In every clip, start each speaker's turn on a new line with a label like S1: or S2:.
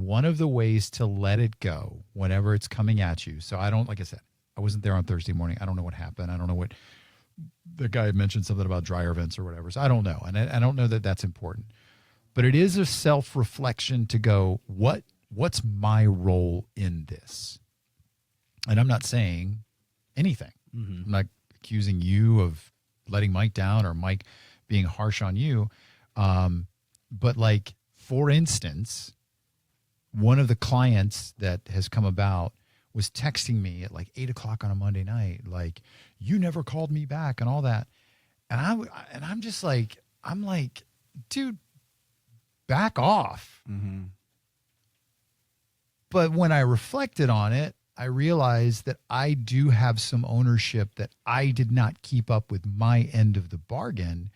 S1: one of the ways to let it go whenever it's coming at you. So I don't, like I said, I wasn't there on Thursday morning. I don't know what happened. I don't know what the guy had mentioned something about dryer vents or whatever. So I don't know. And I don't know that that's important, but it is a self-reflection to go, what's my role in this? And I'm not saying anything. I'm not accusing you of letting Mike down or Mike being harsh on you. But like, for instance, one of the clients that has come about was texting me at like 8:00 on a Monday night, like, you never called me back and all that. And I'm just like, dude, back off. But when I reflected on it, I realized that I do have some ownership that I did not keep up with my end of the bargain.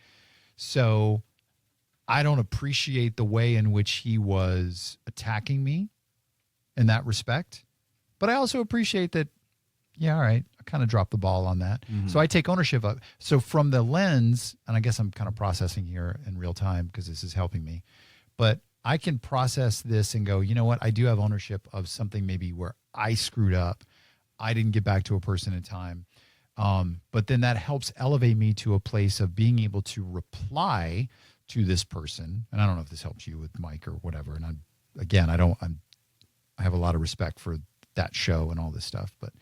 S1: So I don't appreciate the way in which he was attacking me in that respect. But I also appreciate that, yeah, all right, I kind of dropped the ball on that. So I take ownership of it. So from the lens, and I guess I'm kind of processing here in real time because this is helping me, but I can process this and go, you know what? I do have ownership of something maybe where I screwed up. I didn't get back to a person in time. But then that helps elevate me to a place of being able to reply to this person. And I don't know if this helps you with Mike or whatever. And I have a lot of respect for that show and all this stuff. But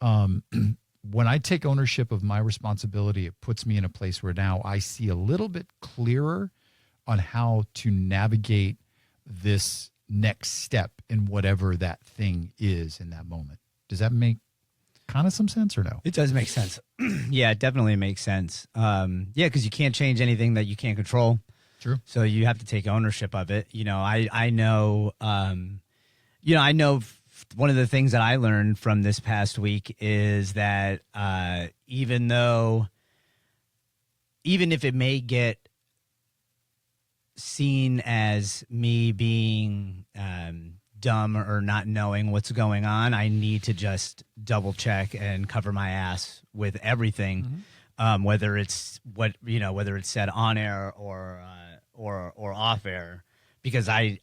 S1: when I take ownership of my responsibility, it puts me in a place where now I see a little bit clearer on how to navigate this next step in whatever that thing is in that moment. Does that make kind of some sense or no?
S2: It does make sense. Yeah, it definitely makes sense. Yeah, because you can't change anything that you can't control.
S1: True.
S2: So you have to take ownership of it. You know, I know, one of the things that I learned from this past week is that even if it may get seen as me being dumb or not knowing what's going on, I need to just double check and cover my ass with everything, whether it's said on air or off air, because I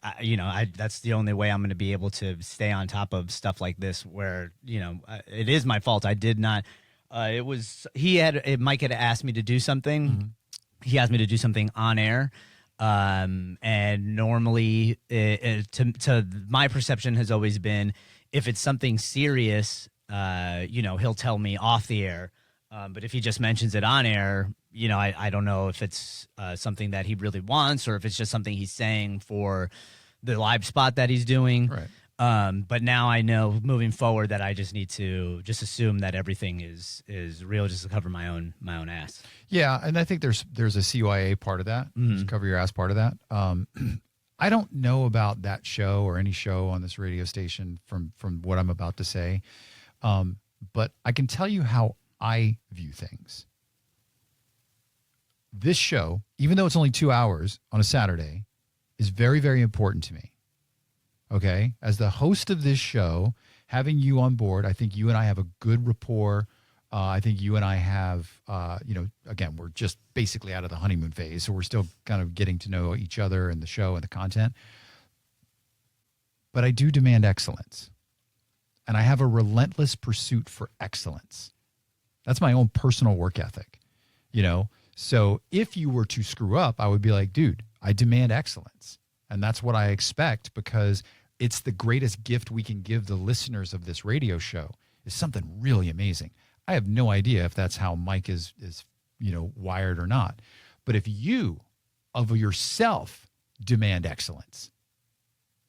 S2: that's the only way I'm going to be able to stay on top of stuff like this, where it is my fault. I did not. Mike had asked me to do something. He asked me to do something on air. And normally, to my perception has always been, if it's something serious, he'll tell me off the air. But if he just mentions it on air, I don't know if it's something that he really wants or if it's just something he's saying for the live spot that he's doing.
S1: Right.
S2: But now I know moving forward that I just need to just assume that everything is real, just to cover my own ass.
S1: Yeah, and I think there's a CYA part of that, just cover your ass part of that. I don't know about that show or any show on this radio station from what I'm about to say, but I can tell you how I view things. This show, even though it's only 2 hours on a Saturday, is very, very important to me. Okay, as the host of this show, having you on board, I think you and I have a good rapport. I think you and I have, again, we're just basically out of the honeymoon phase, so we're still kind of getting to know each other and the show and the content. But I do demand excellence, and I have a relentless pursuit for excellence. That's my own personal work ethic, So if you were to screw up, I would be like, dude, I demand excellence, and that's what I expect, because it's the greatest gift we can give the listeners of this radio show is something really amazing. I have no idea if that's how Mike is wired or not. But if you of yourself demand excellence,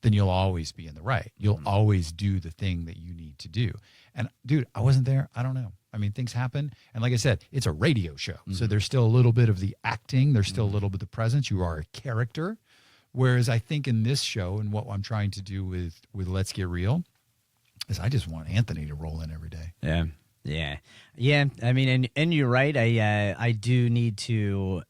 S1: then you'll always be in the right. You'll always do the thing that you need to do. And dude, I wasn't there. I don't know. I mean, things happen. And like I said, it's a radio show. So there's still a little bit of the acting. There's still a little bit of the presence. You are a character. Whereas I think in this show and what I'm trying to do with Let's Get Real is I just want Anthony to roll in every day.
S2: Yeah. I mean, and you're right. I do need to,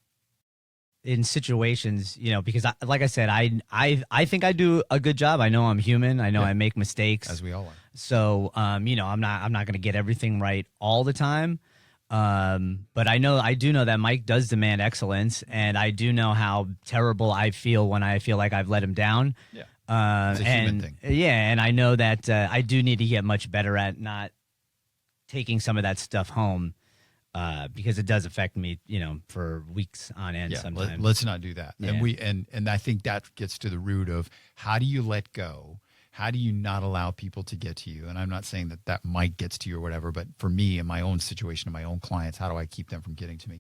S2: in situations, because like I said, I think I do a good job. I know I'm human. I know I make mistakes,
S1: as we all are.
S2: So, I'm not going to get everything right all the time. But I do know that Mike does demand excellence, and I do know how terrible I feel when I feel like I've let him down.
S1: Yeah. It's a human
S2: and
S1: thing.
S2: yeah, and I know that I do need to get much better at not taking some of that stuff home because it does affect me, for weeks on end
S1: Yeah,
S2: sometimes.
S1: let's not do that.
S2: Yeah.
S1: And I think that gets to the root of how do you let go? How do you not allow people to get to you? And I'm not saying that might gets to you or whatever, but for me in my own situation, in my own clients, how do I keep them from getting to me?